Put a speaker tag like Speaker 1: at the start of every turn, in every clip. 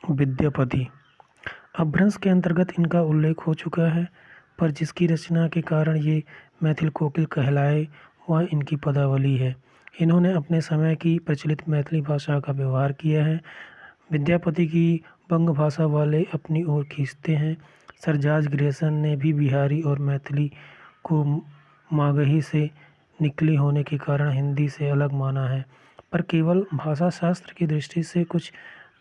Speaker 1: विद्यापति। अपभ्रंश के अंतर्गत इनका उल्लेख हो चुका है, पर जिसकी रचना के कारण ये मैथिल कोकिल कहलाए वह इनकी पदावली है। इन्होंने अपने समय की प्रचलित मैथिली भाषा का व्यवहार किया है। विद्यापति की बंग भाषा वाले अपनी ओर खींचते हैं। सर जॉर्ज ग्रेसन ने भी बिहारी और मैथिली को मागही से निकली होने के कारण हिंदी से अलग माना है, पर केवल भाषा शास्त्र की दृष्टि से कुछ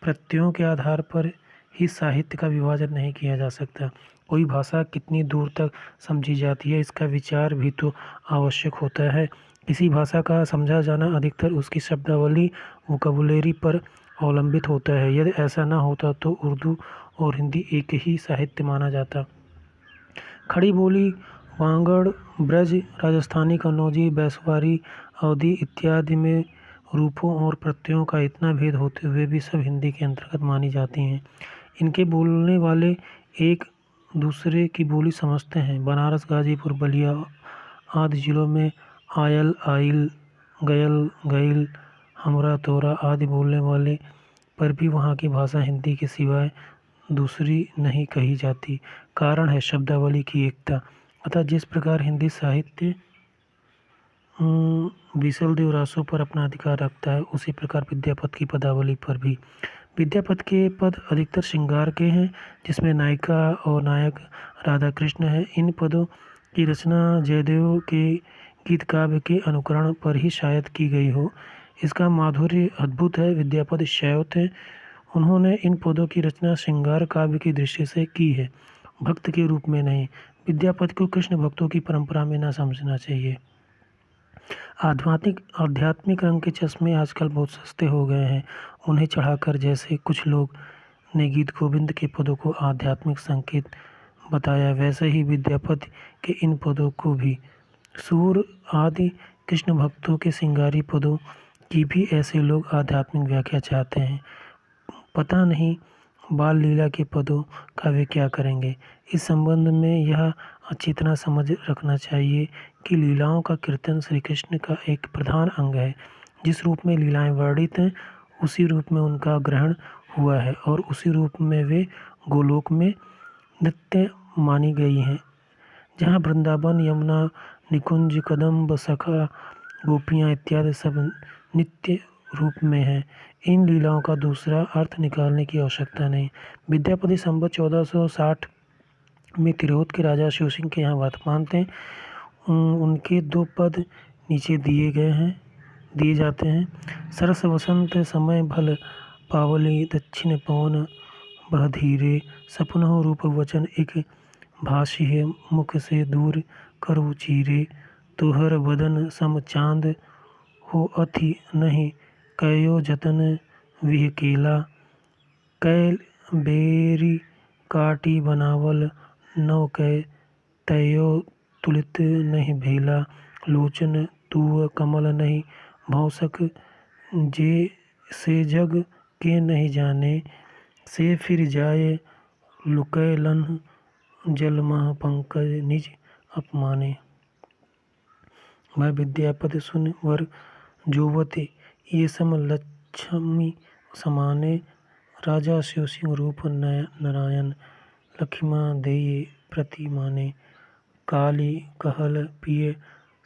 Speaker 1: प्रत्ययों के आधार पर ही साहित्य का विभाजन नहीं किया जा सकता। कोई भाषा कितनी दूर तक समझी जाती है, इसका विचार भी तो आवश्यक होता है। किसी भाषा का समझा जाना अधिकतर उसकी शब्दावली वोकैबुलरी पर अवलंबित होता है। यदि ऐसा न होता तो उर्दू और हिंदी एक ही साहित्य माना जाता। खड़ी बोली, वांगड़, ब्रज, राजस्थानी, कन्नौजी, बैसवारी, अवधी इत्यादि में रूपों और प्रत्ययों का इतना भेद होते हुए भी सब हिंदी के अंतर्गत मानी जाती हैं। इनके बोलने वाले एक दूसरे की बोली समझते हैं। बनारस, गाजीपुर, बलिया आदि जिलों में आयल, आइल, गयल, गईल, हमरा, तोरा आदि बोलने वाले पर भी वहाँ की भाषा हिंदी के सिवाय दूसरी नहीं कही जाती। कारण है शब्दावली की एकता। अतः जिस प्रकार हिंदी साहित्य बीसल देवरासों पर अपना अधिकार रखता है, उसी प्रकार विद्यापति की पदावली पर भी। विद्यापति के पद अधिकतर श्रृंगार के हैं, जिसमें नायिका और नायक राधा कृष्ण हैं। इन पदों की रचना जयदेव के गीत काव्य के अनुकरण पर ही शायद की गई हो। इसका माधुर्य अद्भुत है। विद्यापति शैव थे। उन्होंने इन पदों की रचना श्रृंगार काव्य की दृष्टि से की है, भक्त के रूप में नहीं। विद्यापति को कृष्ण भक्तों की परंपरा में न समझना चाहिए। आध्यात्मिक रंग के चश्मे आजकल बहुत सस्ते हो गए हैं। उन्हें चढ़ाकर जैसे कुछ लोग ने गीत गोविंद के पदों को आध्यात्मिक संकेत बताया, वैसे ही विद्यापति के इन पदों को भी सूर आदि कृष्ण भक्तों के श्रृंगारी पदों की भी ऐसे लोग आध्यात्मिक व्याख्या चाहते हैं। पता नहीं बाल लीला के पदों का वे क्या करेंगे। इस संबंध में यह अच्छी तरह समझ रखना चाहिए कि लीलाओं का कीर्तन श्री कृष्ण का एक प्रधान अंग है। जिस रूप में लीलाएं वर्णित हैं, उसी रूप में उनका ग्रहण हुआ है और उसी रूप में वे गोलोक में नित्य मानी गई हैं। जहाँ वृंदावन, यमुना, निकुंज, कदम्ब, सखा, गोपियाँ इत्यादि सब नित्य रूप में हैं। इन लीलाओं का दूसरा अर्थ निकालने की आवश्यकता नहीं। विद्यापति संवत 1460 में तिरहुत के राजा शिव सिंह के यहाँ वर्तमान थे। उनके 2 पद नीचे दिए जाते हैं। सरस वसंत समय भल पावली, दक्षिण पवन बह धीरे, सपनों रूप वचन एक भाषी है, मुख से दूर करु चीरे, तोहर बदन सम चांद हो अथि नहीं, कयो जतन विह केला, कैल बेरी काटी बनावल, नव कै तयो तुलित नहीं भेला, लोचन तूअ कमल नहीं भौसक, जे से जग के नहीं जाने, से फिर जाए लुकैलन, जलमह पंकज निज अपमाने। वह विद्यापति सुन वर जोवते, ये सम लक्ष्मी समाने, राजा शिव सिंह रूप नारायण, लखिमा देये प्रति माने, काली कहल पिय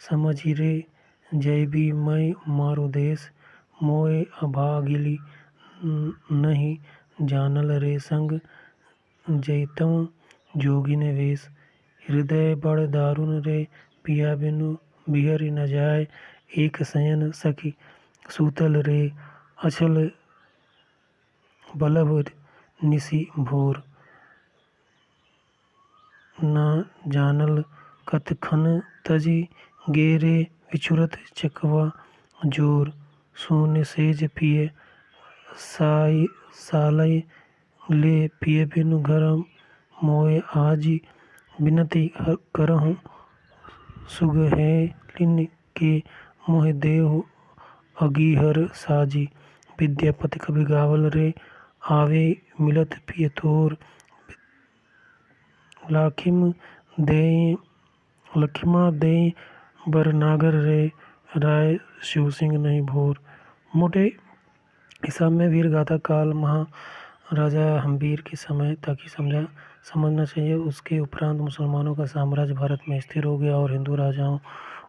Speaker 1: समझिरे, जैबी मैं मारु देश, मोए अभागिली नहीं जानल रे संग, जैतम जोगिन वेश, हृदय बड़ दारुण रे, पिया बिनु बिहरि न जाय, एक शयन सखी सूतल रे, अचल बलभ निशि भोर, न जानल कतखन तजी गेरे, विचुरत चकवा जोर, शून्य सेज पिय सालय ले, पिय बिनु घर मोय आजी, विनती करहु सुगहेलिन के, मोह देहु अगीहर साजी। विद्यापति कवि गावल रे, आवे मिलत पिय तोर, लखिमा देई बर नागर रे, राय शिव सिंह नहीं भोर। मोटे हिसाब में वीर गाथा काल राजा हम्बीर के समय ताकि समझना चाहिए। उसके उपरांत मुसलमानों का साम्राज्य भारत में स्थिर हो गया और हिंदू राजाओं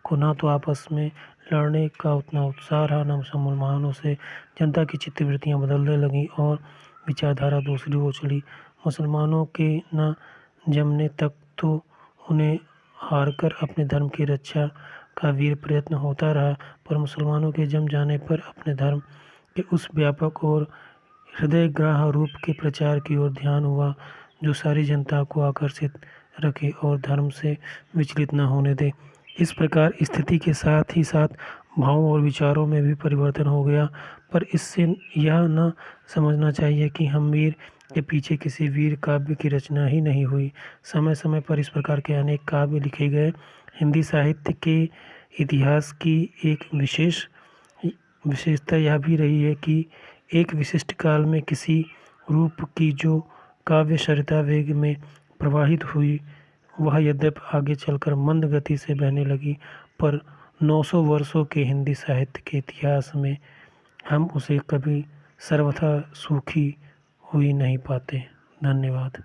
Speaker 1: को न तो आपस में लड़ने का उतना उत्साह रहा, न मुसलमानों से जनता की चित्तवृत्तियाँ बदलने लगीं और विचारधारा दूसरी ओर चली। मुसलमानों के न जमने तक तो उन्हें हारकर अपने धर्म की रक्षा का वीर प्रयत्न होता रहा, पर मुसलमानों के जम जाने पर अपने धर्म के उस व्यापक और हृदयग्राह रूप के प्रचार की ओर ध्यान हुआ जो सारी जनता को आकर्षित रखे और धर्म से विचलित न होने दे। इस प्रकार स्थिति के साथ ही साथ भावों और विचारों में भी परिवर्तन हो गया, पर इससे यह न समझना चाहिए कि हम्मीर के पीछे किसी वीर काव्य की रचना ही नहीं हुई। समय समय पर इस प्रकार के अनेक काव्य लिखे गए। हिंदी साहित्य के इतिहास की एक विशेषता यह भी रही है कि एक विशिष्ट काल में किसी रूप की जो काव्य सरिता वेग में प्रवाहित हुई, वह यद्यपि आगे चलकर मंद गति से बहने लगी, पर 900 वर्षों के हिंदी साहित्य के इतिहास में हम उसे कभी सर्वथा सूखी हुई नहीं पाते। धन्यवाद।